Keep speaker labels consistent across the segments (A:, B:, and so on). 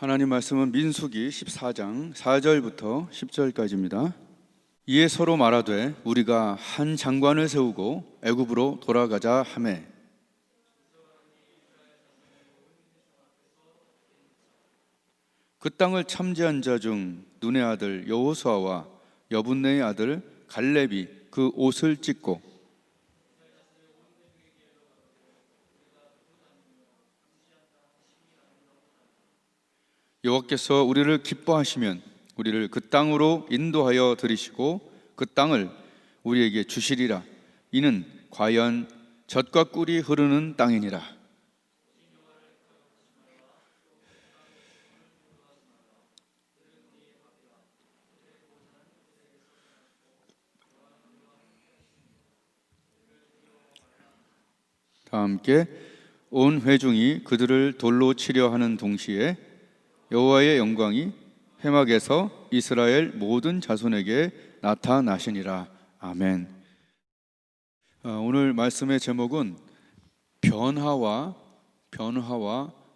A: 하나님 말씀은 민수기 14장 4절부터 10절까지입니다. 이에 서로 말하되 우리가 한 장관을 세우고 애굽으로 돌아가자 하매 그 땅을 참지한 자 중 눈의 아들 여호수아와 여분네의 아들 갈렙이 그 옷을 찢고 여호와께서 우리를 기뻐하시면 우리를 그 땅으로 인도하여 들이시고 그 땅을 우리에게 주시리라. 이는 과연 젖과 꿀이 흐르는 땅이니라. 다 함께 온 회중이 그들을 돌로 치려 하는 동시에 여호와의 영광이 회막에서 이스라엘 모든 자손에게 나타나시니라. 아멘. 오늘 말씀의 제목은 변화와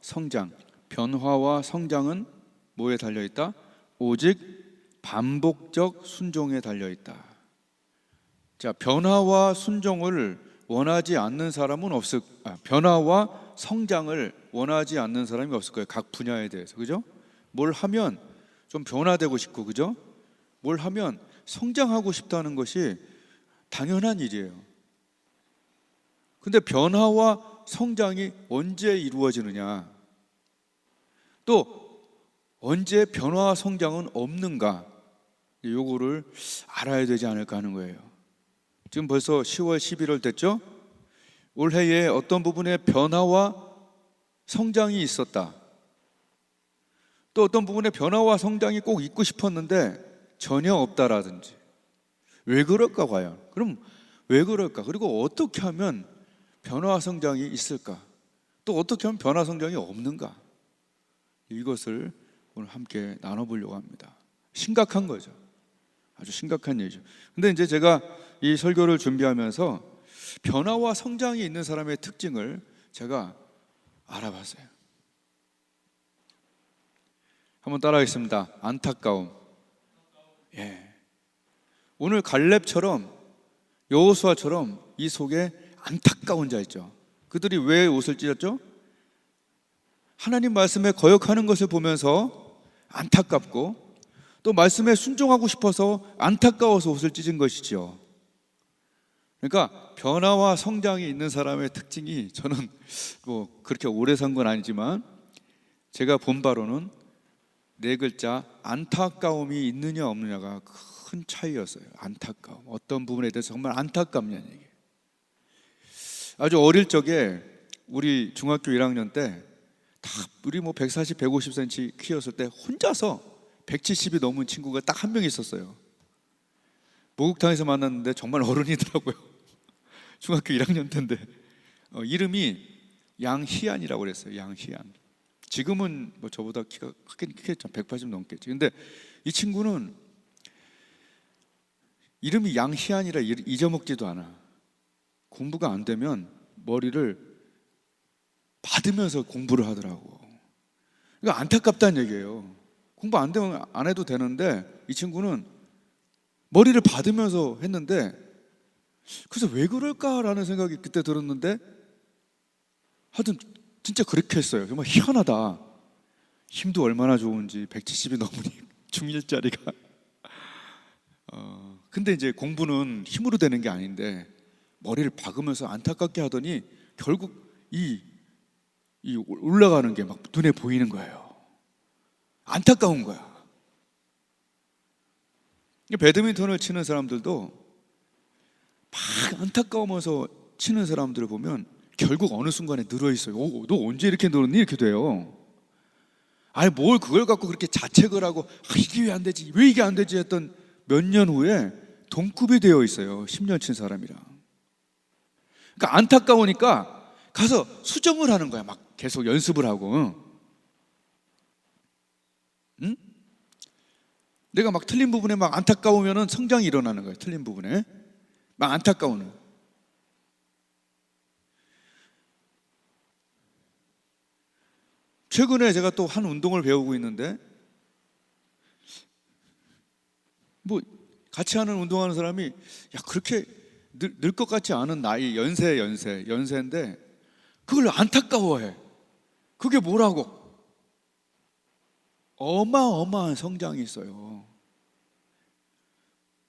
A: 성장. 변화와 성장은 뭐에 달려있다? 오직 반복적 순종에 달려있다. 자, 변화와 순종을 원하지 않는 사람은 변화와 성장을 원하지 않는 사람이 없을 거예요. 각 분야에 대해서. 그죠? 뭘 하면 좀 변화되고 싶고, 그죠? 뭘 하면 성장하고 싶다는 것이 당연한 일이에요. 근데 변화와 성장이 언제 이루어지느냐? 또 언제 변화와 성장은 없는가? 요거를 알아야 되지 않을까 하는 거예요. 지금 벌써 10월, 11월 됐죠? 올해에 어떤 부분에 변화와 성장이 있었다. 또 어떤 부분에 변화와 성장이 꼭 있고 싶었는데 전혀 없다라든지. 왜 그럴까 과연? 그럼 왜 그럴까? 그리고 어떻게 하면 변화와 성장이 있을까? 또 어떻게 하면 변화 성장이 없는가? 이것을 오늘 함께 나눠보려고 합니다. 심각한 거죠. 아주 심각한 얘기죠. 근데 이제 제가 이 설교를 준비하면서 변화와 성장이 있는 사람의 특징을 제가 알아봤어요. 한번 따라하겠습니다. 안타까움. 예. 오늘 갈렙처럼 여호수아처럼 이 속에 안타까운 자 있죠. 그들이 왜 옷을 찢었죠? 하나님 말씀에 거역하는 것을 보면서 안타깝고 또 말씀에 순종하고 싶어서 안타까워서 옷을 찢은 것이죠. 그러니까 변화와 성장이 있는 사람의 특징이, 저는 뭐 그렇게 오래 산 건 아니지만 제가 본 바로는 네 글자 안타까움이 있느냐 없느냐가 큰 차이였어요. 안타까움. 어떤 부분에 대해서 정말 안타깝냐는 얘기예요. 아주 어릴 적에 우리 중학교 1학년 때 다 우리 뭐 140, 150cm 키였을 때 혼자서 170이 넘은 친구가 딱 한 명 있었어요. 목욕탕에서 만났는데 정말 어른이더라고요. 중학교 1학년 때인데 이름이 양희안이라고 그랬어요. 양희안. 지금은 뭐 저보다 키가 크겠죠. 180 넘겠지. 근데 이 친구는 이름이 양희안이라 잊어먹지도 않아. 공부가 안 되면 머리를 받으면서 공부를 하더라고. 그러니까 안타깝다는 얘기예요. 공부 안 되면 안 해도 되는데 이 친구는 머리를 받으면서 했는데, 그래서 왜 그럴까라는 생각이 그때 들었는데 하여튼 진짜 그렇게 했어요. 정말 희한하다. 힘도 얼마나 좋은지 170이 넘으니 중1짜리가 근데 이제 공부는 힘으로 되는 게 아닌데 머리를 박으면서 안타깝게 하더니 결국 이 올라가는 게 막 눈에 보이는 거예요. 안타까운 거야. 배드민턴을 치는 사람들도 막 안타까우면서 치는 사람들을 보면 결국 어느 순간에 늘어있어요. 너 언제 이렇게 늘었니? 이렇게 돼요. 아니 뭘 그걸 갖고 그렇게 자책을 하고 이게 왜 안 되지? 왜 이게 안 되지? 했던 몇 년 후에 동급이 되어 있어요. 10년 친 사람이랑. 그러니까 안타까우니까 가서 수정을 하는 거야. 막 계속 연습을 하고. 응? 내가 막 틀린 부분에 막 안타까우면 성장이 일어나는 거예요. 틀린 부분에 막 안타까우는. 최근에 제가 또 한 운동을 배우고 있는데, 뭐 같이 하는 운동하는 사람이 야 그렇게 늘 것 같지 않은 나이, 연세인데 그걸 안타까워해. 그게 뭐라고? 어마어마한 성장이 있어요.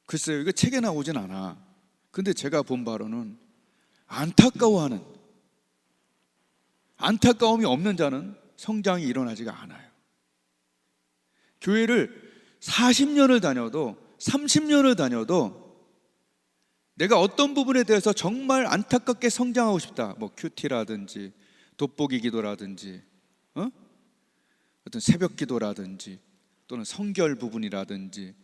A: 글쎄요, 이거 책에 나오진 않아. 근데 제가 본 바로는 안타까워하는, 안타까움이 없는 자는 성장이 일어나지가 않아요. 교회를 40년을 다녀도 30년을 다녀도 내가 어떤 부분에 대해서 정말 안타깝게 성장하고 싶다, 뭐 큐티라든지 돋보기 기도라든지 어떤 새벽 기도라든지 또는 성결 부분이라든지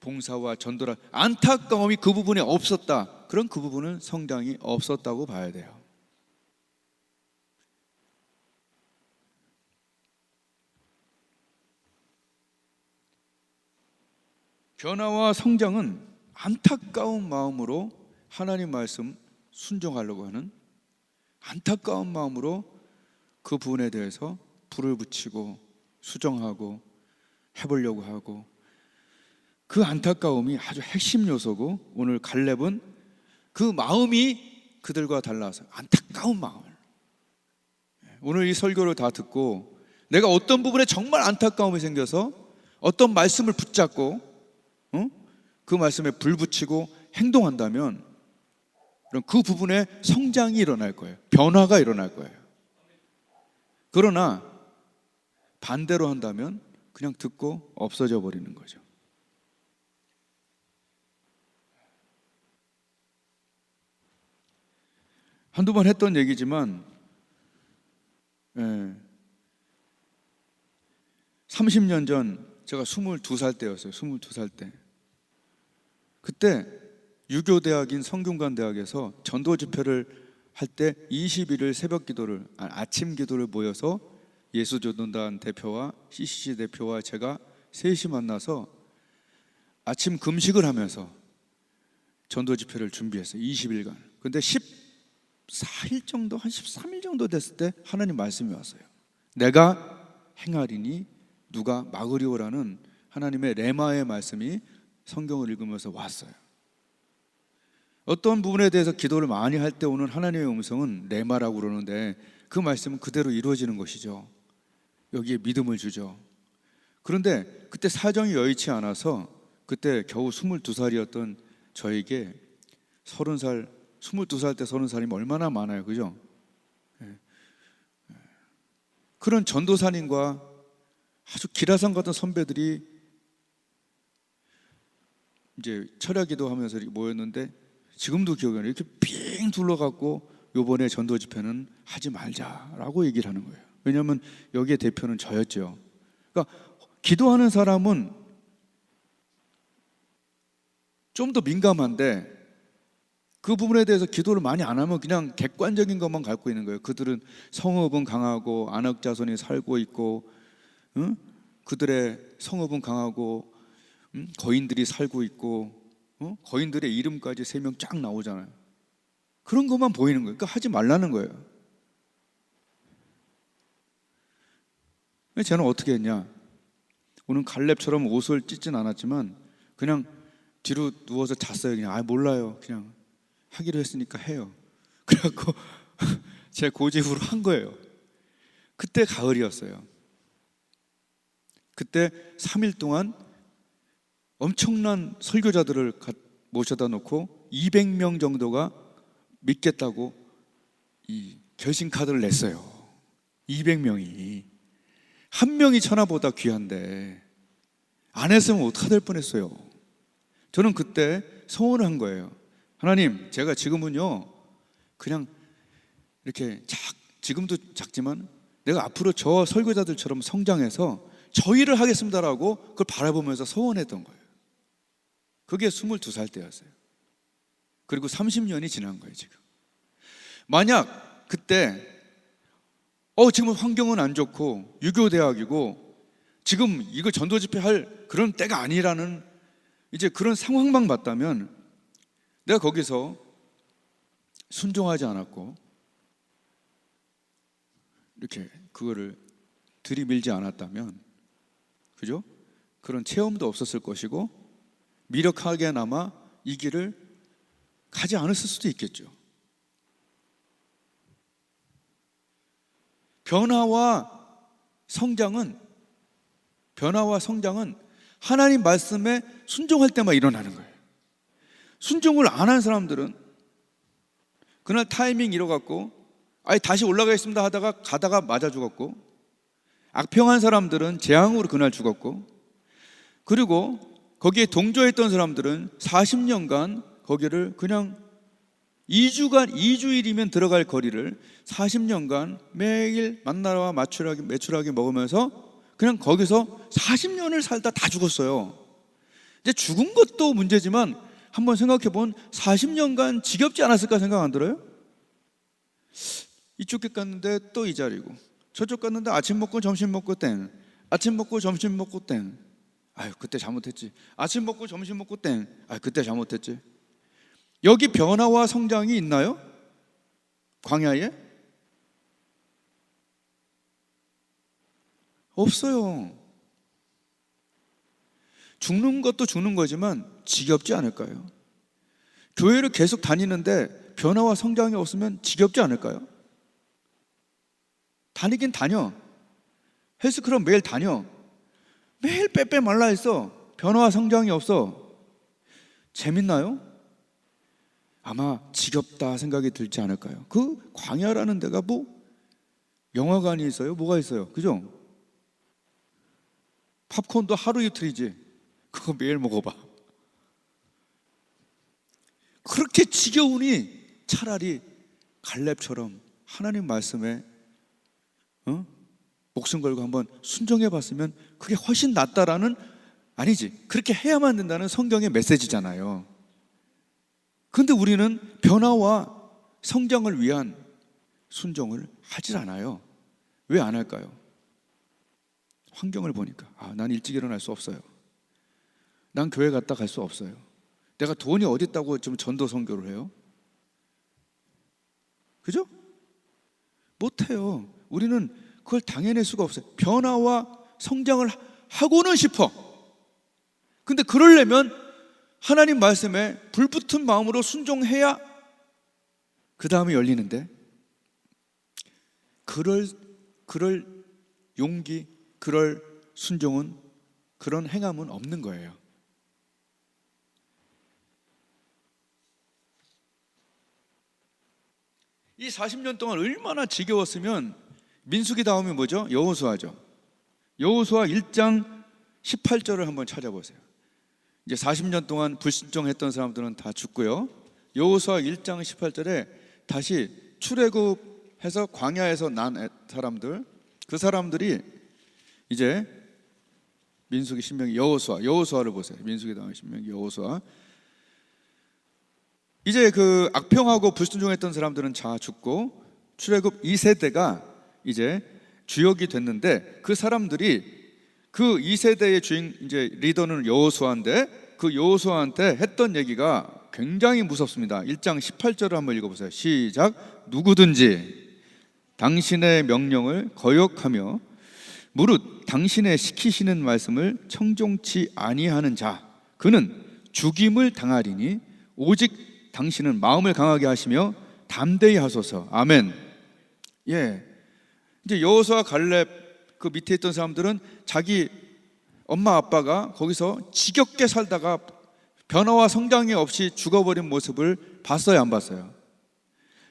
A: 봉사와 전도라, 안타까움이 그 부분에 없었다, 그런 그 부분은 성장이 없었다고 봐야 돼요. 변화와 성장은 안타까운 마음으로 하나님 말씀 순종하려고 하는, 안타까운 마음으로 그 부분에 대해서 불을 붙이고 수정하고 해보려고 하고, 그 안타까움이 아주 핵심 요소고, 오늘 갈렙은 그 마음이 그들과 달라서 안타까운 마음을, 오늘 이 설교를 다 듣고 내가 어떤 부분에 정말 안타까움이 생겨서 어떤 말씀을 붙잡고 그 말씀에 불 붙이고 행동한다면 그럼 그 부분에 성장이 일어날 거예요. 변화가 일어날 거예요. 그러나 반대로 한다면 그냥 듣고 없어져 버리는 거죠. 한두 번 했던 얘기지만 30년 전 제가 22살 때였어요. 22살 때. 그때 유교대학인 성균관대학에서 전도 집회를 할 때 20일을 새벽 기도를, 아침 기도를 모여서 예수전도단 대표와 CCC 대표와 제가 셋이 만나서 아침 금식을 하면서 전도 집회를 준비했어요. 20일간. 근데 14일 정도, 한 13일 정도 됐을 때 하나님 말씀이 왔어요. 내가 행하리니 누가 막으리오라는 하나님의 레마의 말씀이 성경을 읽으면서 왔어요. 어떤 부분에 대해서 기도를 많이 할 때 오는 하나님의 음성은 레마라고 그러는데, 그 말씀은 그대로 이루어지는 것이죠. 여기에 믿음을 주죠. 그런데 그때 사정이 여의치 않아서, 그때 겨우 22살이었던 저에게 30살, 22살 때 30살이면 얼마나 많아요, 그죠? 그런 전도사님과 아주 기라상 같은 선배들이 이제 철야기도 하면서 이렇게 모였는데, 지금도 기억이 나요. 이렇게 빙 둘러갖고 요번에 전도 집회는 하지 말자라고 얘기를 하는 거예요. 왜냐하면 여기에 대표는 저였죠. 그러니까 기도하는 사람은 좀 더 민감한데 그 부분에 대해서 기도를 많이 안 하면 그냥 객관적인 것만 갖고 있는 거예요. 그들은 성읍은 강하고 안악 자손이 살고 있고, 그들의 성읍은 강하고 거인들이 살고 있고, 거인들의 이름까지 3명 쫙 나오잖아요. 그런 것만 보이는 거예요. 그러니까 하지 말라는 거예요. 저는 어떻게 했냐, 오늘 갈렙처럼 옷을 찢진 않았지만 그냥 뒤로 누워서 잤어요. 그냥 몰라요, 그냥 하기로 했으니까 해요. 그래갖고 제 고집으로 한 거예요. 그때 가을이었어요. 그때 3일 동안 엄청난 설교자들을 모셔다 놓고 200명 정도가 믿겠다고 이 결심 카드를 냈어요. 200명이. 한 명이 천하보다 귀한데 안 했으면 어떡하 될 뻔했어요. 저는 그때 소원을 한 거예요. 하나님, 제가 지금은요 그냥 이렇게 지금도 작지만 내가 앞으로 저 설교자들처럼 성장해서 저 일을 하겠습니다라고 그걸 바라보면서 소원했던 거예요. 그게 22살 때였어요. 그리고 30년이 지난 거예요. 지금 만약 그때 지금 환경은 안 좋고 유교대학이고 지금 이거 전도 집회 할 그런 때가 아니라는 이제 그런 상황만 봤다면 내가 거기서 순종하지 않았고 이렇게 그거를 들이밀지 않았다면, 그죠? 그런 체험도 없었을 것이고 미력하게나마 이 길을 가지 않았을 수도 있겠죠. 변화와 성장은 하나님 말씀에 순종할 때만 일어나는 거예요. 순종을 안 한 사람들은 그날 타이밍 잃어갖고 아예 다시 올라가겠습니다 하다가 가다가 맞아 죽었고, 악평한 사람들은 재앙으로 그날 죽었고, 그리고 거기에 동조했던 사람들은 40년간 거기를 그냥 2주일이면 들어갈 거리를 40년간 매일 만나와 매출하게 먹으면서 그냥 거기서 40년을 살다 다 죽었어요. 이제 죽은 것도 문제지만 한번 생각해 본 40년간 지겹지 않았을까 생각 안 들어요? 이쪽 길 갔는데 또 이 자리고, 저쪽 갔는데 아침 먹고 점심 먹고 땡, 아침 먹고 점심 먹고 땡, 아유 그때 잘못했지. 아침 먹고 점심 먹고 땡, 아유 그때 잘못했지. 여기 변화와 성장이 있나요? 광야에? 없어요. 죽는 것도 죽는 거지만 지겹지 않을까요? 교회를 계속 다니는데 변화와 성장이 없으면 지겹지 않을까요? 다니긴 다녀. 헬스클럽 매일 다녀. 매일 빼빼 말라 있어. 변화와 성장이 없어. 재밌나요? 아마 지겹다 생각이 들지 않을까요? 그 광야라는 데가 뭐 영화관이 있어요? 뭐가 있어요? 그죠? 팝콘도 하루 이틀이지. 그거 매일 먹어봐. 그렇게 지겨우니 차라리 갈렙처럼 하나님 말씀에 목숨 걸고 한번 순종해 봤으면 그게 훨씬 낫다라는, 아니지, 그렇게 해야만 된다는 성경의 메시지잖아요. 그런데 우리는 변화와 성장을 위한 순종을 하질 않아요. 왜 안 할까요? 환경을 보니까 난 일찍 일어날 수 없어요. 난 교회 갔다 갈 수 없어요. 내가 돈이 어디 있다고 좀 전도 선교를 해요? 그죠? 못해요. 우리는 그걸 당해낼 수가 없어요. 변화와 성장을 하고는 싶어. 근데 그러려면 하나님 말씀에 불붙은 마음으로 순종해야 그 다음에 열리는데, 그럴 용기, 그럴 순종은, 그런 행함은 없는 거예요. 이 40년 동안 얼마나 지겨웠으면 민수기 다음이 뭐죠? 여호수아죠. 여호수아 1장 18절을 한번 찾아보세요. 이제 40년 동안 불순종했던 사람들은 다 죽고요. 여호수아 1장 18절에 다시 출애굽해서 광야에서 난 사람들, 그 사람들이 이제 민수기, 신명기, 여호수아를 보세요. 민수기 다음에 신명기, 여호수아. 이제 그 악평하고 불순종했던 사람들은 다 죽고 출애굽 2세대가 이제 주역이 됐는데, 그 사람들이 그 2세대의 주인, 이제 리더는 여호수아인데, 그 여호수아한테 했던 얘기가 굉장히 무섭습니다. 1장 18절을 한번 읽어보세요. 시작. 누구든지 당신의 명령을 거역하며 무릇 당신의 시키시는 말씀을 청종치 아니하는 자, 그는 죽임을 당하리니 오직 당신은 마음을 강하게 하시며 담대히 하소서. 아멘. 예. 이제 여호수아, 갈렙 그 밑에 있던 사람들은 자기 엄마 아빠가 거기서 지겹게 살다가 변화와 성장이 없이 죽어버린 모습을 봤어요, 안 봤어요?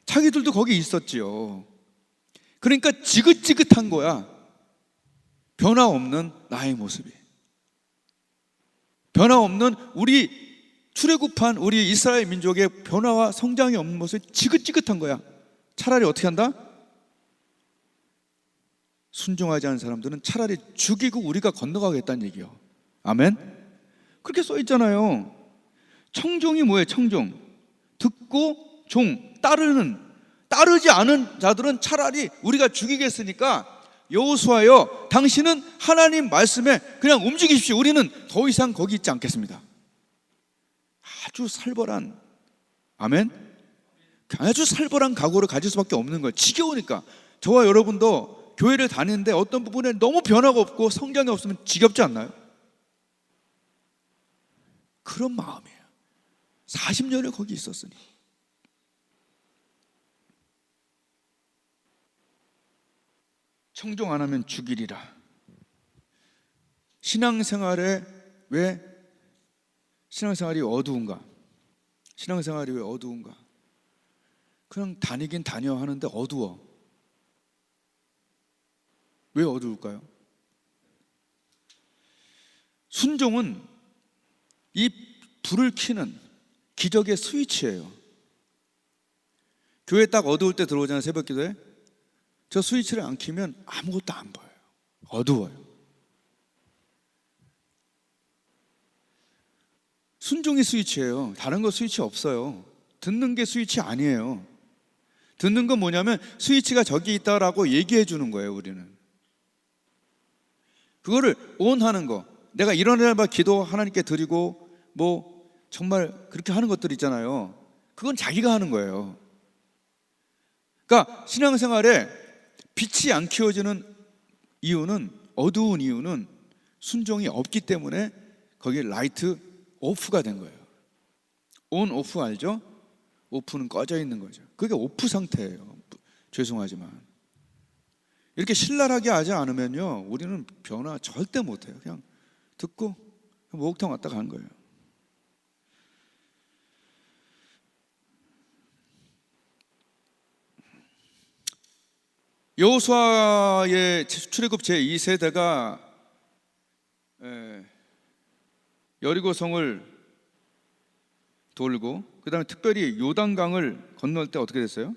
A: 자기들도 거기 있었지요. 그러니까 지긋지긋한 거야. 변화 없는 나의 모습이, 변화 없는 우리 출애굽한 우리 이스라엘 민족의 변화와 성장이 없는 모습이 지긋지긋한 거야. 차라리 어떻게 한다? 순종하지 않은 사람들은 차라리 죽이고 우리가 건너가겠다는 얘기요. 아멘? 그렇게 써 있잖아요. 청종이 뭐예요? 청종. 듣고 종, 따르지 않은 자들은 차라리 우리가 죽이겠으니까 여호수아여, 당신은 하나님 말씀에 그냥 움직이십시오. 우리는 더 이상 거기 있지 않겠습니다. 아주 살벌한, 아멘? 아주 살벌한 각오를 가질 수밖에 없는 거예요. 지겨우니까. 저와 여러분도 교회를 다니는데 어떤 부분에 너무 변화가 없고 성장이 없으면 지겹지 않나요? 그런 마음이에요. 40년을 거기 있었으니. 청종 안 하면 죽이리라. 신앙생활이 어두운가? 신앙생활이 왜 어두운가? 그냥 다니긴 다녀 하는데 어두워. 왜 어두울까요? 순종은 이 불을 켜는 기적의 스위치예요. 교회 딱 어두울 때 들어오잖아요. 새벽기도에. 저 스위치를 안 켜면 아무것도 안 보여요. 어두워요. 순종이 스위치예요. 다른 거 스위치 없어요. 듣는 게 스위치 아니에요. 듣는 건 뭐냐면 스위치가 저기 있다라고 얘기해 주는 거예요. 우리는 그거를 온하는 거. 내가 이런 날마다 기도 하나님께 드리고 뭐 정말 그렇게 하는 것들 있잖아요. 그건 자기가 하는 거예요. 그러니까 신앙생활에 빛이 안 켜지는 이유는, 어두운 이유는 순종이 없기 때문에 거기에 라이트 오프가 된 거예요. 온 오프 알죠? 오프는 꺼져 있는 거죠. 그게 오프 상태예요. 죄송하지만 이렇게 신랄하게 하지 않으면요, 우리는 변화 절대 못해요. 그냥 듣고 목욕탕 왔다 가는 거예요. 여호수아의 출애굽 제2세대가 여리고성을 돌고 그 다음에 특별히 요단강을 건널 때 어떻게 됐어요?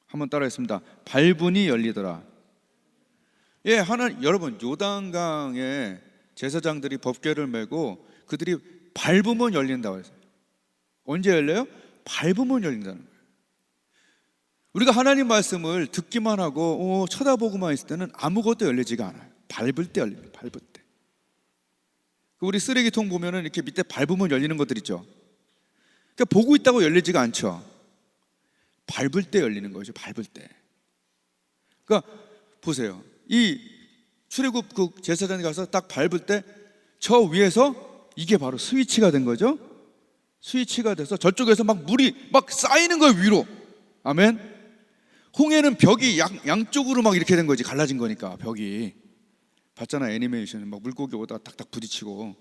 A: 한번 따라했습니다. 발분이 열리더라. 예, 여러분, 요단강에 제사장들이 법궤를 메고 그들이 밟으면 열린다고 했어요. 언제 열려요? 밟으면 열린다는 거예요. 우리가 하나님 말씀을 듣기만 하고 쳐다보고만 있을 때는 아무것도 열리지가 않아요. 밟을 때 열립니다. 밟을 때. 우리 쓰레기통 보면은 이렇게 밑에 밟으면 열리는 것들 있죠. 그러니까 보고 있다고 열리지가 않죠. 밟을 때 열리는 거죠. 밟을 때. 그러니까 보세요. 이 출애굽 그 제사장이 가서 딱 밟을 때 저 위에서 이게 바로 스위치가 된 거죠. 스위치가 돼서 저쪽에서 막 물이 막 쌓이는 거예요. 위로. 아멘. 홍해는 벽이 양쪽으로 막 이렇게 된 거지. 갈라진 거니까 벽이. 봤잖아, 애니메이션은 막 물고기 오다가 탁탁 부딪히고.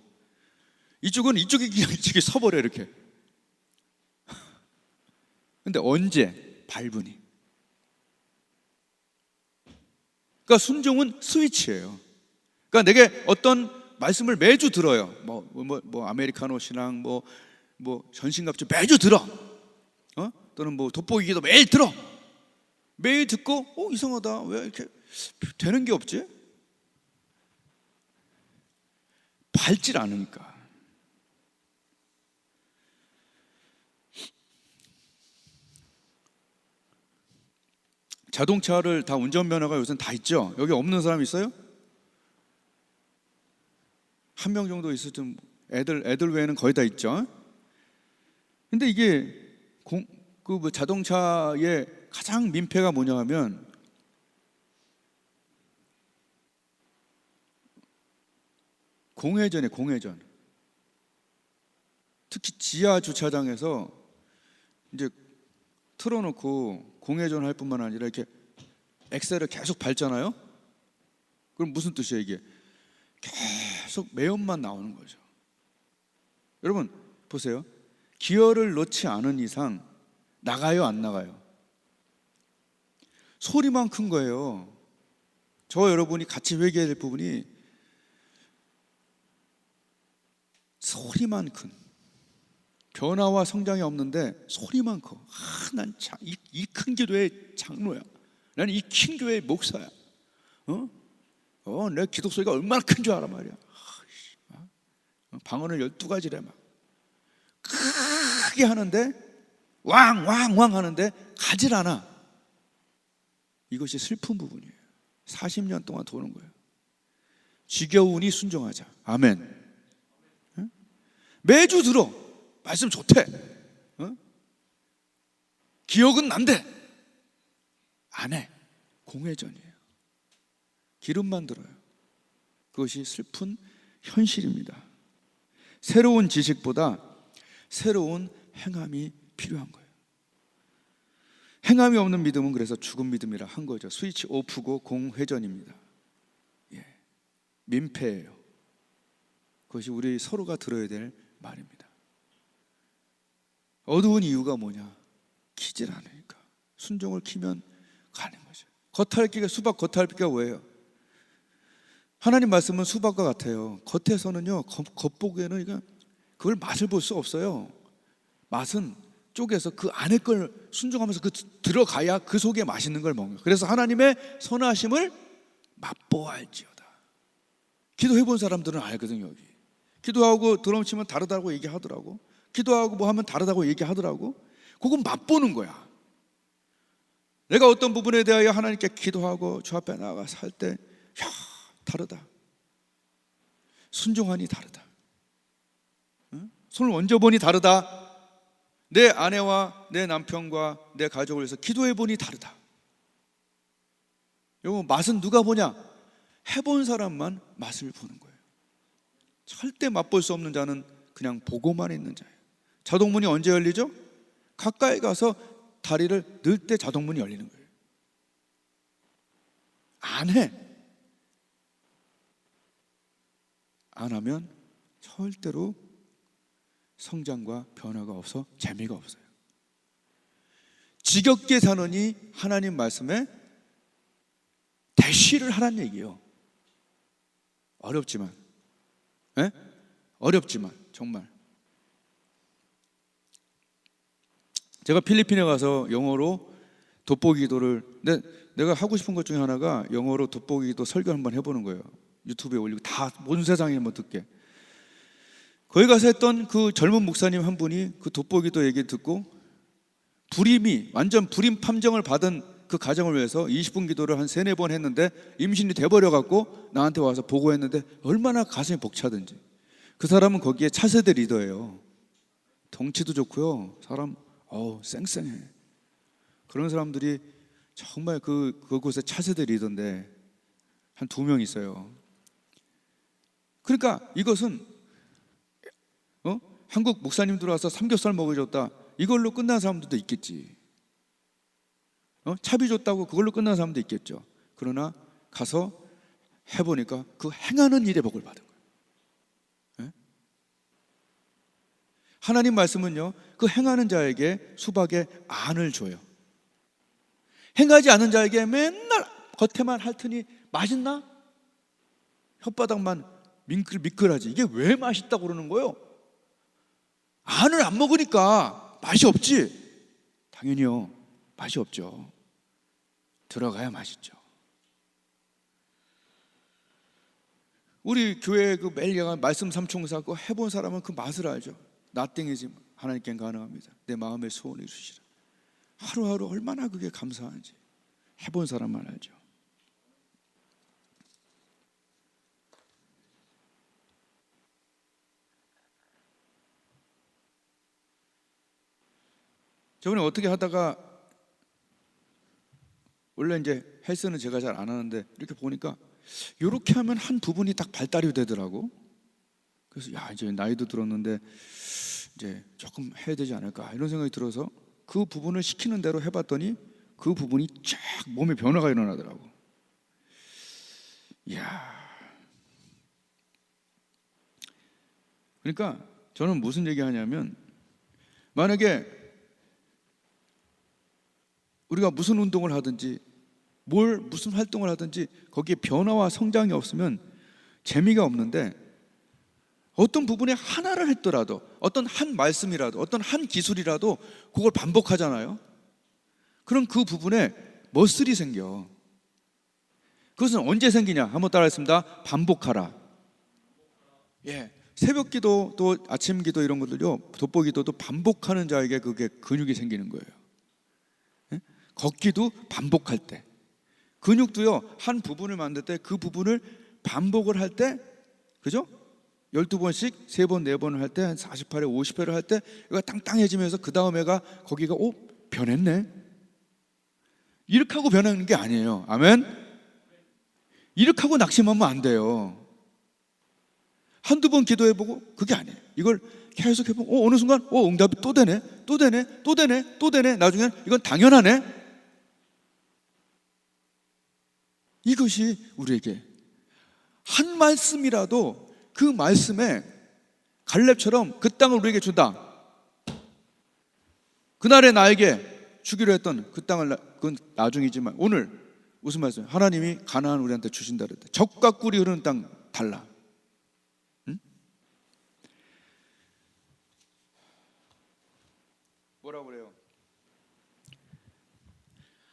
A: 이쪽은 이쪽이 그냥 이쪽에 서버려 이렇게. 근데 언제? 밟으니. 그러니까 순종은 스위치예요. 그러니까 내게 어떤 말씀을 매주 들어요. 뭐 아메리카노 신앙, 뭐 전신갑주 매주 들어. 또는 뭐 돋보기기도 매일 들어. 매일 듣고 이상하다. 왜 이렇게 되는 게 없지? 밟질 않으니까. 자동차를 다 운전면허가 요새는 다 있죠. 여기 없는 사람 있어요? 한 명 정도 있을 좀 애들 외에는 거의 다 있죠. 근데 이게 자동차의 가장 민폐가 뭐냐 하면 공회전. 특히 지하 주차장에서 이제 틀어놓고 공회전 할 뿐만 아니라 이렇게 엑셀을 계속 밟잖아요. 그럼 무슨 뜻이에요? 이게 계속 매연만 나오는 거죠. 여러분 보세요. 기어를 넣지 않은 이상 나가요, 안 나가요? 소리만 큰 거예요. 저와 여러분이 같이 회개해야 될 부분이 소리만 큰, 변화와 성장이 없는데 소리만 커. 난 이 큰 교회의 장로야. 나는 이 큰 교회의 목사야. 내 기도 소리가 얼마나 큰 줄 알아 말이야. 방언을 12가지래 막 크게 하는데 왕 하는데 가질 않아. 이것이 슬픈 부분이에요. 40년 동안 도는 거예요. 지겨우니 순종하자. 아멘. 매주 들어. 말씀 좋대. 기억은 난데 안 해. 공회전이에요. 기름만 들어요. 그것이 슬픈 현실입니다. 새로운 지식보다 새로운 행함이 필요한 거예요. 행함이 없는 믿음은 그래서 죽은 믿음이라 한 거죠. 스위치 오프고 공회전입니다. 예, 민폐예요. 그것이 우리 서로가 들어야 될 말입니다. 어두운 이유가 뭐냐? 키질 않으니까. 순종을 키면 가는 거죠. 겉핥기가, 수박 겉핥기가 뭐예요? 하나님 말씀은 수박과 같아요. 겉에서는요, 겉보기에는 그걸 맛을 볼 수 없어요. 맛은 쪼개서 그 안에 걸 순종하면서 들어가야 그 속에 맛있는 걸 먹는 거예요. 그래서 하나님의 선하심을 맛보아할지어다. 기도해 본 사람들은 알거든요. 여기 기도하고 드럼 치면 다르다고 얘기하더라고. 기도하고 뭐 하면 다르다고 얘기하더라고. 그건 맛보는 거야. 내가 어떤 부분에 대하여 하나님께 기도하고 주 앞에 나아가 살 때, 야, 다르다. 순종하니 다르다. 응? 손을 얹어보니 다르다. 내 아내와 내 남편과 내 가족을 위해서 기도해보니 다르다. 이거 맛은 누가 보냐? 해본 사람만 맛을 보는 거예요. 절대 맛볼 수 없는 자는 그냥 보고만 있는 자예요. 자동문이 언제 열리죠? 가까이 가서 다리를 넣을 때 자동문이 열리는 거예요. 안 해. 안 하면 절대로 성장과 변화가 없어 재미가 없어요. 지겹게 사느니 하나님 말씀에 대시를 하라는 얘기예요. 어렵지만, 에? 어렵지만 정말. 제가 필리핀에 가서 영어로 돋보기 기도를, 내가 하고 싶은 것 중에 하나가 영어로 돋보기 기도 설교 한번 해보는 거예요. 유튜브에 올리고 다 온 세상에 한번 듣게. 거기 가서 했던 그 젊은 목사님 한 분이 그 돋보기 기도 얘기 듣고 불임이 완전 불임 판정을 받은 그 가정을 위해서 20분 기도를 한 3-4번 했는데 임신이 돼버려 갖고 나한테 와서 보고했는데 얼마나 가슴이 벅차든지. 그 사람은 거기에 차세대 리더예요. 덩치도 좋고요, 사람 쌩쌩해. 그런 사람들이 정말 그곳에 차세대 리더인데 한 2명 있어요. 그러니까 이것은 한국 목사님 들어와서 삼겹살 먹여줬다, 이걸로 끝난 사람들도 있겠지. 차비 줬다고 그걸로 끝난 사람도 있겠죠. 그러나 가서 해보니까 그 행하는 일에 복을 받은 거예요. 예? 하나님 말씀은요, 그 행하는 자에게 수박의 안을 줘요. 행하지 않는 자에게 맨날 겉에만 핥으니 맛있나? 혓바닥만 미끌미끌하지. 이게 왜 맛있다고 그러는 거예요? 안을 안 먹으니까 맛이 없지. 당연히요, 맛이 없죠. 들어가야 맛있죠. 우리 교회 그 매일 말씀 삼총사 그거 해본 사람은 그 맛을 알죠. 나땡이지 하나님께는 가능합니다. 내 마음의 소원을 이루시라. 하루하루 얼마나 그게 감사한지 해본 사람만 알죠. 저번에 어떻게 하다가, 원래 이제 헬스는 제가 잘 안 하는데 이렇게 보니까 이렇게 하면 한 부분이 딱 발달이 되더라고. 그래서 야, 이제 나이도 들었는데 이제 조금 해야 되지 않을까 이런 생각이 들어서 그 부분을 시키는 대로 해봤더니 그 부분이 쫙 몸에 변화가 일어나더라고. 이야. 그러니까 저는 무슨 얘기하냐면, 만약에 우리가 무슨 운동을 하든지 무슨 활동을 하든지 거기에 변화와 성장이 없으면 재미가 없는데, 어떤 부분에 하나를 했더라도, 어떤 한 말씀이라도, 어떤 한 기술이라도 그걸 반복하잖아요. 그럼 그 부분에 머슬이 생겨. 그것은 언제 생기냐? 한번 따라하겠습니다. 반복하라. 예, 새벽 기도 또 아침 기도 이런 것들요, 돋보기 기도도 반복하는 자에게 그게 근육이 생기는 거예요. 예? 걷기도 반복할 때, 근육도요, 한 부분을 만들 때 그 부분을 반복을 할 때, 그죠? 12번씩 3번, 4번을 할 때, 한 48회, 50회를 할 때 얘가 땅땅해지면서 그 다음 애가 거기가 변했네, 이렇게 하고 변하는 게 아니에요. 아멘. 이렇게 하고 낙심하면 안 돼요. 한두 번 기도해보고 그게 아니에요. 이걸 계속 해보고 어느 순간 응답이 또 되네, 또 되네, 또 되네, 또 되네. 나중에는 이건 당연하네. 이것이 우리에게 한 말씀이라도 그 말씀에 갈렙처럼 그 땅을 우리에게 준다. 그날에 나에게 주기로 했던 그 땅을 그건 나중이지만 오늘 무슨 말씀이에요? 하나님이 가나안 우리한테 주신다 그랬대. 젖과 꿀이 흐르는 땅 달라. 응? 뭐라고 그래요?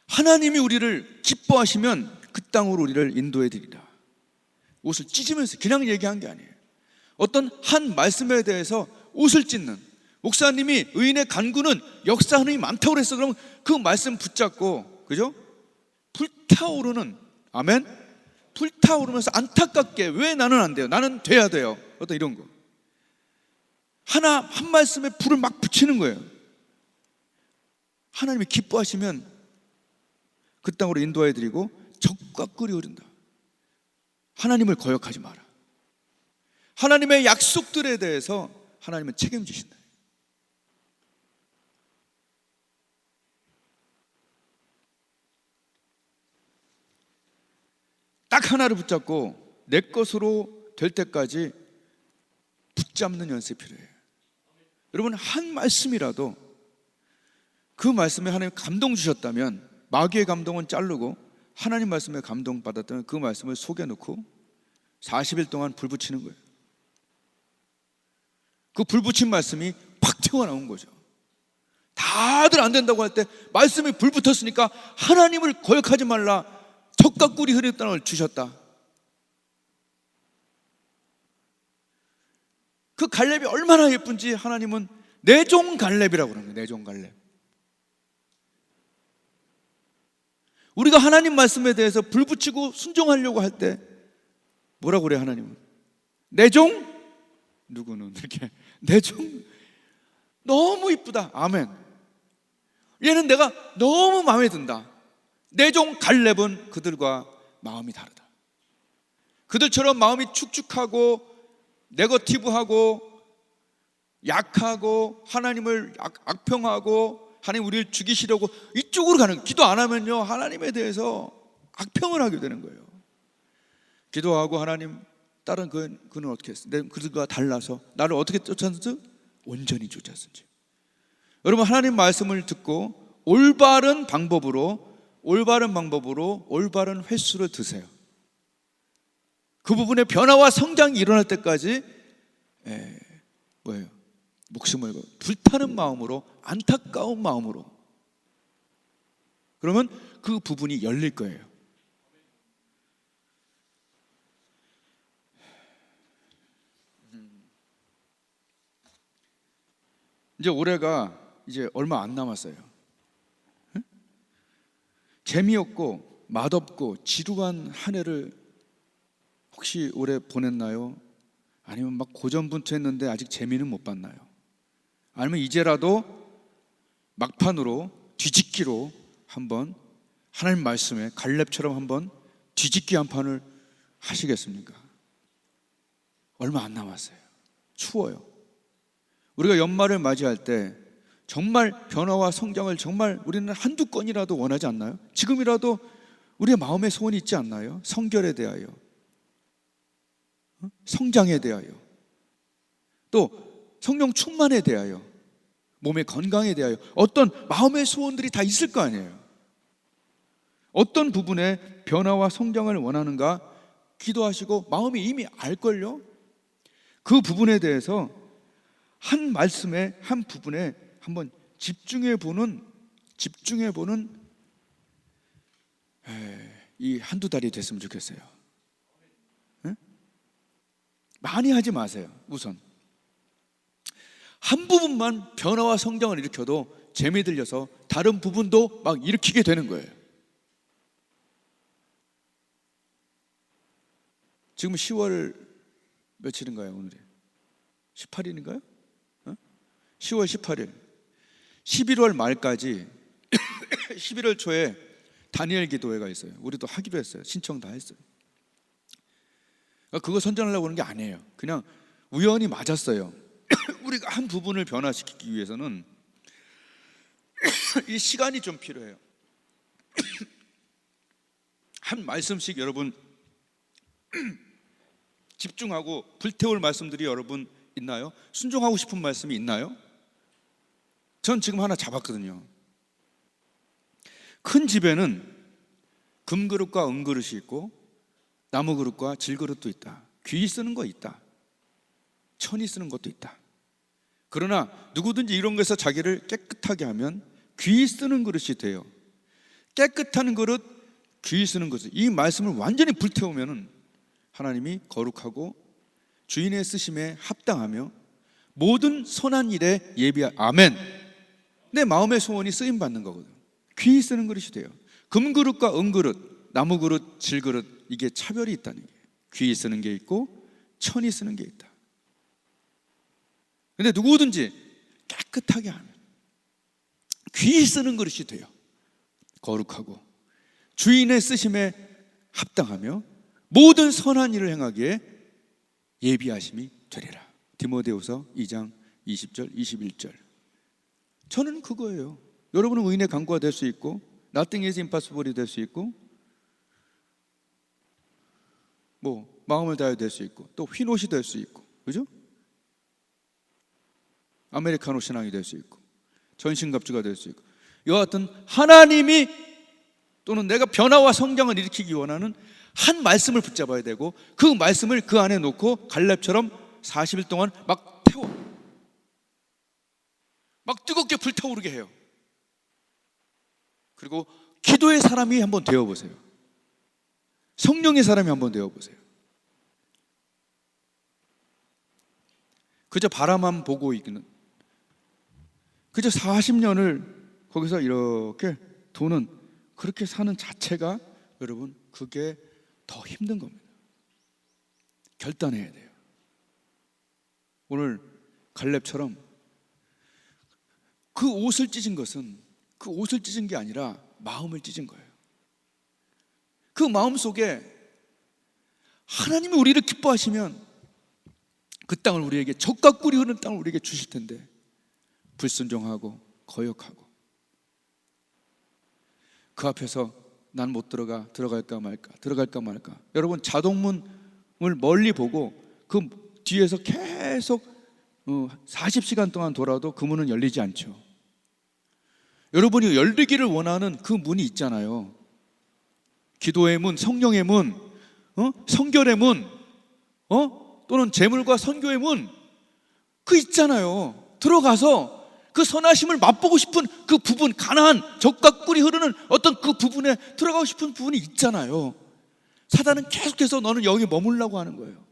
A: 하나님이 우리를 기뻐하시면 그 땅으로 우리를 인도해 드리라. 옷을 찢으면서 그냥 얘기한 게 아니에요. 어떤 한 말씀에 대해서 옷을 찢는, 목사님이 의인의 간구는 역사하는 힘이 많다고 그랬어. 그러면 그 말씀 붙잡고, 그죠? 불타오르는, 아멘? 불타오르면서 안타깝게 왜 나는 안 돼요? 나는 돼야 돼요. 어떤 이런 거. 한 말씀에 불을 막 붙이는 거예요. 하나님이 기뻐하시면 그 땅으로 인도해 드리고 젖과 꿀이 흐른다. 하나님을 거역하지 마라. 하나님의 약속들에 대해서 하나님은 책임지신다. 딱 하나를 붙잡고 내 것으로 될 때까지 붙잡는 연습이 필요해요. 여러분, 한 말씀이라도 그 말씀에 하나님 감동 주셨다면 마귀의 감동은 자르고 하나님 말씀에 감동 받았다면 그 말씀을 속에 넣고 40일 동안 불 붙이는 거예요. 그 불 붙인 말씀이 팍 튀어나온 거죠. 다들 안 된다고 할 때 말씀이 불 붙었으니까 하나님을 거역하지 말라. 젖과 꿀이 흐르는 땅을 주셨다. 그 갈렙이 얼마나 예쁜지 하나님은 내 종 갈렙이라고 그러는 거예요. 내 종 갈렙. 우리가 하나님 말씀에 대해서 불 붙이고 순종하려고 할 때 뭐라고 그래요? 하나님은 내 종 누구는 이렇게 내 종 너무 이쁘다. 아멘. 얘는 내가 너무 마음에 든다. 내 종 갈렙은 그들과 마음이 다르다. 그들처럼 마음이 축축하고 네거티브하고 약하고 하나님을 악평하고 하나님 우리를 죽이시려고 이쪽으로 가는, 기도 안 하면요 하나님에 대해서 악평을 하게 되는 거예요. 기도하고 하나님 다른 그는 어떻게 했어? 그들과 달라서 나를 어떻게 쫓았는지 온전히 쫓았는지. 여러분, 하나님 말씀을 듣고 올바른 방법으로 올바른 횟수를 드세요. 그 부분에 변화와 성장이 일어날 때까지 목숨을 걸고 불타는 마음으로, 안타까운 마음으로, 그러면 그 부분이 열릴 거예요. 이제 올해가 이제 얼마 안 남았어요. 응? 재미없고 맛없고 지루한 한 해를 혹시 올해 보냈나요? 아니면 막 고전분투했는데 아직 재미는 못 봤나요? 아니면 이제라도 막판으로 뒤집기로 한번 하나님 말씀에 갈렙처럼 한번 뒤집기 한 판을 하시겠습니까? 얼마 안 남았어요. 추워요. 우리가 연말을 맞이할 때 정말 변화와 성장을 정말 우리는 한두 건이라도 원하지 않나요? 지금이라도 우리의 마음에 소원이 있지 않나요? 성결에 대하여, 성장에 대하여, 또 성령 충만에 대하여, 몸의 건강에 대하여 어떤 마음의 소원들이 다 있을 거 아니에요. 어떤 부분에 변화와 성장을 원하는가 기도하시고 마음이 이미 알걸요. 그 부분에 대해서 한 말씀에 한 부분에 한번 집중해 보는 이 한두 달이 됐으면 좋겠어요. 네? 많이 하지 마세요. 우선 한 부분만 변화와 성장을 일으켜도 재미 들려서 다른 부분도 막 일으키게 되는 거예요. 지금 10월 며칠인가요? 오늘이 18일인가요? 10월 18일 11월 말까지 11월 초에 다니엘 기도회가 있어요. 우리도 하기로 했어요. 신청 다 했어요. 그거 선전하려고 하는 게 아니에요. 그냥 우연히 맞았어요. 우리가 한 부분을 변화시키기 위해서는 이 시간이 좀 필요해요. 한 말씀씩 여러분 집중하고 불태울 말씀들이 여러분 있나요? 순종하고 싶은 말씀이 있나요? 전 지금 하나 잡았거든요. 큰 집에는 금그릇과 은그릇이 있고 나무 그릇과 질그릇도 있다. 귀 쓰는 거 있다. 천이 쓰는 것도 있다. 그러나 누구든지 이런 것에서 자기를 깨끗하게 하면 귀 쓰는 그릇이 돼요. 깨끗한 그릇, 귀 쓰는 그릇, 이 말씀을 완전히 불태우면 하나님이 거룩하고 주인의 쓰심에 합당하며 모든 선한 일에 아멘. 내 마음의 소원이 쓰임 받는 거거든. 귀 쓰는 그릇이 돼요. 금그릇과 은그릇, 나무 그릇, 질그릇, 이게 차별이 있다는 거예요. 귀 쓰는 게 있고 천이 쓰는 게 있다. 근데 누구든지 깨끗하게 하면 귀 쓰는 그릇이 돼요. 거룩하고 주인의 쓰심에 합당하며 모든 선한 일을 행하기에 예비하심이 되리라. 디모데후서 2장 20절 21절. 저는 그거예요. 여러분은 의인의 강구가 될 수 있고 Nothing is impossible이 될 수 있고 뭐 마음을 다해 될 수 있고 또 흰옷이 될 수 있고, 그죠? 아메리카노 신앙이 될 수 있고 전신갑주가 될 수 있고, 이와 같은 하나님이 또는 내가 변화와 성장을 일으키기 원하는 한 말씀을 붙잡아야 되고 그 말씀을 그 안에 놓고 갈렙처럼 40일 동안 막 태워, 막 뜨겁게 불타오르게 해요. 그리고 기도의 사람이 한번 되어보세요. 성령의 사람이 한번 되어보세요. 그저 바라만 보고 있기는, 그저 40년을 거기서 이렇게 도는, 그렇게 사는 자체가 여러분 그게 더 힘든 겁니다. 결단해야 돼요. 오늘 갈렙처럼 그 옷을 찢은 것은 그 옷을 찢은 게 아니라 마음을 찢은 거예요. 그 마음 속에 하나님이 우리를 기뻐하시면 그 땅을 우리에게, 젖과 꿀이 흐르는 땅을 우리에게 주실 텐데 불순종하고 거역하고 그 앞에서 난 못 들어갈까 말까. 여러분 자동문을 멀리 보고 그 뒤에서 계속 40시간 동안 돌아도 그 문은 열리지 않죠. 여러분이 열리기를 원하는 그 문이 있잖아요. 기도의 문, 성령의 문, 성결의 문, 또는 재물과 선교의 문, 그 있잖아요. 들어가서 그 선하심을 맛보고 싶은 그 부분, 가나안, 젖과 꿀이 흐르는 어떤 그 부분에 들어가고 싶은 부분이 있잖아요. 사단은 계속해서 너는 여기 머물라고 하는 거예요.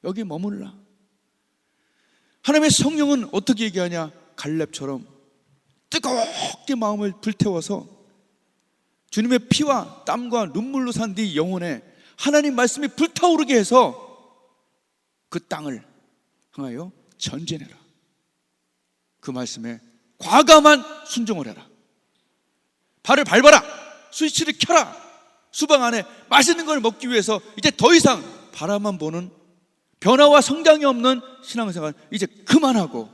A: 여기 머물라. 하나님의 성령은 어떻게 얘기하냐? 갈렙처럼 뜨겁게 마음을 불태워서 주님의 피와 땀과 눈물로 산 네 영혼에 하나님 말씀이 불타오르게 해서 그 땅을 향하여 전진해라. 그 말씀에 과감한 순종을 해라. 발을 밟아라. 스위치를 켜라. 수방 안에 맛있는 걸 먹기 위해서 이제 더 이상 바라만 보는 변화와 성장이 없는 신앙생활 이제 그만하고,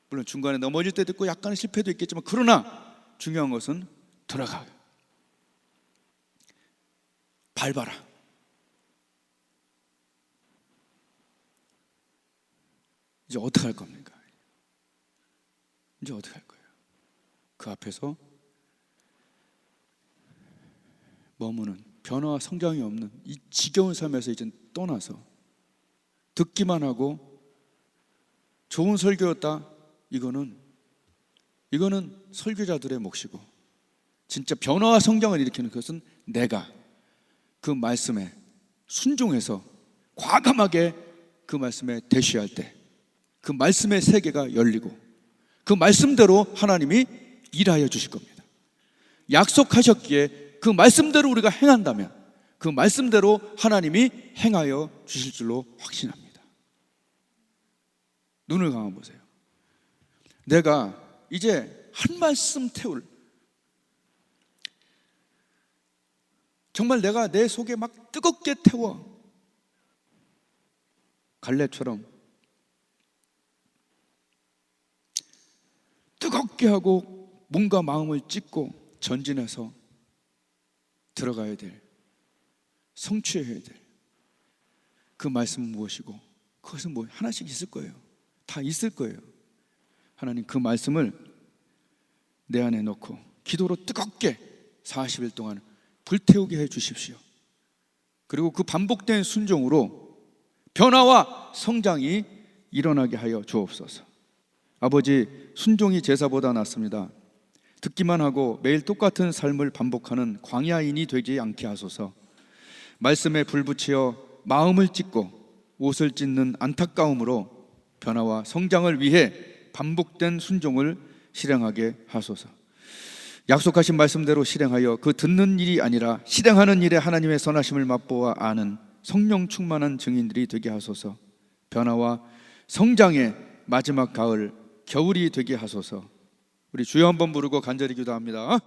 A: 물론 중간에 넘어질 때도 있고 약간의 실패도 있겠지만, 그러나 중요한 것은 들어가. 밟아라. 이제 어떻게 할 겁니까? 이제 어떻게 할 거예요? 그 앞에서 머무는, 변화와 성장이 없는 이 지겨운 삶에서 이제 떠나서 듣기만 하고 좋은 설교였다, 이거는 설교자들의 몫이고, 진짜 변화와 성장을 일으키는 것은 내가 그 말씀에 순종해서 과감하게 그 말씀에 대쉬할 때 그 말씀의 세계가 열리고 그 말씀대로 하나님이 일하여 주실 겁니다. 약속하셨기에 그 말씀대로 우리가 행한다면 그 말씀대로 하나님이 행하여 주실 줄로 확신합니다. 눈을 감아 보세요. 내가 이제 한 말씀 태울, 정말 내가 내 속에 막 뜨겁게 태워 갈렙처럼 뜨겁게 하고 몸과 마음을 찢고 전진해서 들어가야 될, 성취해야 될 그 말씀은 무엇이고, 그것은 뭐 하나씩 있을 거예요. 다 있을 거예요. 하나님, 그 말씀을 내 안에 넣고 기도로 뜨겁게 40일 동안 불태우게 해 주십시오. 그리고 그 반복된 순종으로 변화와 성장이 일어나게 하여 주옵소서. 아버지, 순종이 제사보다 낫습니다. 듣기만 하고 매일 똑같은 삶을 반복하는 광야인이 되지 않게 하소서. 말씀에 불 붙여 마음을 찢고 옷을 찢는 안타까움으로 변화와 성장을 위해 반복된 순종을 실행하게 하소서. 약속하신 말씀대로 실행하여 그 듣는 일이 아니라 실행하는 일에 하나님의 선하심을 맛보아 아는 성령 충만한 증인들이 되게 하소서. 변화와 성장의 마지막 가을, 겨울이 되게 하소서. 우리 주여 한번 부르고 간절히 기도합니다.